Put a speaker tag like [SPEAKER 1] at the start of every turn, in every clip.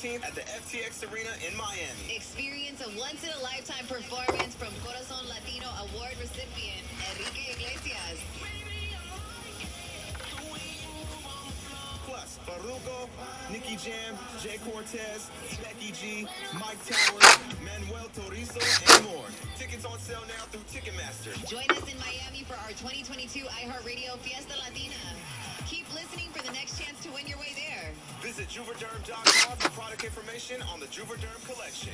[SPEAKER 1] 14th at the FTX Arena in Miami.
[SPEAKER 2] Experience a once-in-a-lifetime performance from Corazon Latino Award recipient Enrique Iglesias.
[SPEAKER 1] Plus, Farruko, Nicky Jam, Jay Cortez, Becky G, Mike Towers, Manuel Turizo, and more. Tickets on sale now through Ticketmaster.
[SPEAKER 2] Join us in Miami for our 2022 iHeartRadio Fiesta Latina. Keep listening for the next chance to win your way there.
[SPEAKER 1] Visit Juvederm.com for product information on the Juvederm collection.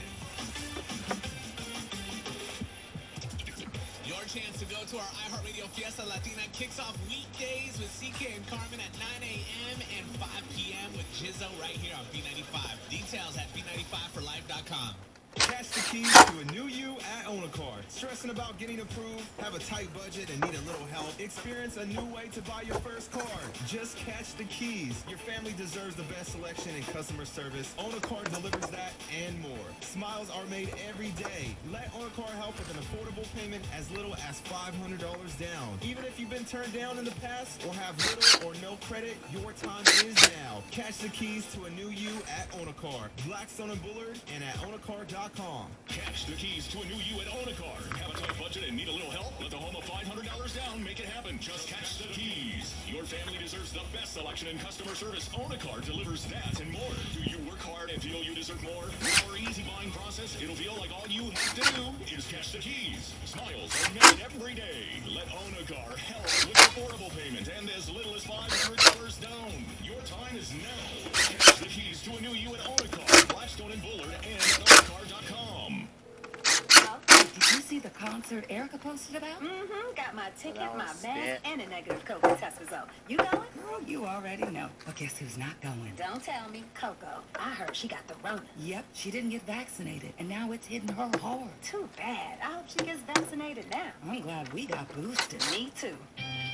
[SPEAKER 3] Your chance to go to our iHeartRadio Fiesta Latina kicks off weekdays with CK and Carmen at 9 a.m. and 5 p.m. with Jizzo right here on B95. Details at B95forlife.com.
[SPEAKER 1] Catch the keys to a new you at Own a Car. Stressing about getting approved? Have a tight budget and need a little help? Experience a new way to buy your first car. Just catch the keys. Your family deserves the best selection and customer service. Own a Car delivers that and more. Smiles are made every day. Let Own a Car help with an affordable payment as little as $500 down. Even if you've been turned down in the past or have little or no credit, your time is now. Catch the keys to a new you at Own a Car. Blackstone and Bullard and at OwnACar.com.
[SPEAKER 4] Catch the keys to a new you at Own a Car. Have a tight budget and need a little help? Let the home of $500 down make it happen. Just catch the keys. Your family deserves the best selection and customer service. Own a Car delivers that and more. Do you work hard and feel you deserve more? With our easy buying process, it'll feel like all you have to do is catch the keys. Smiles are made every day. Let Own a Car help with affordable payment and as little as $500 down. Your time is now. Catch the keys to a new you at Own a Car. Blackstone and Bullard and at OwnACar.com.
[SPEAKER 5] Did you see the concert Erica posted about?
[SPEAKER 6] Mm-hmm. Got my ticket, my mask, and a negative COVID test result. You going?
[SPEAKER 5] Girl, you already know. But guess who's not going?
[SPEAKER 6] Don't tell me. Coco. I heard she got the Rona.
[SPEAKER 5] Yep, she didn't get vaccinated, and now it's hitting her hard.
[SPEAKER 6] Too bad. I hope she gets vaccinated now.
[SPEAKER 5] I'm glad we got boosted.
[SPEAKER 6] Me too.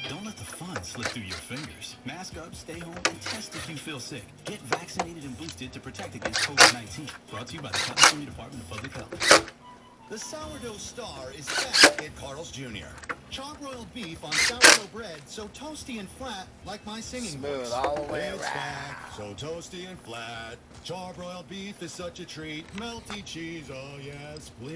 [SPEAKER 7] Don't let the fun slip through your fingers. Mask up, stay home, and test if you feel sick. Get vaccinated and boosted to protect against COVID-19. Brought to you by the California Department of Public Health.
[SPEAKER 8] The sourdough star is back at Carl's Jr. Char-broiled beef on sourdough bread, so toasty and flat like my singing
[SPEAKER 9] Smooth
[SPEAKER 8] voice.
[SPEAKER 9] all the way
[SPEAKER 8] It's
[SPEAKER 9] around.
[SPEAKER 8] back, so toasty and flat. Char-broiled beef is such a treat. Melty cheese, oh yes, please.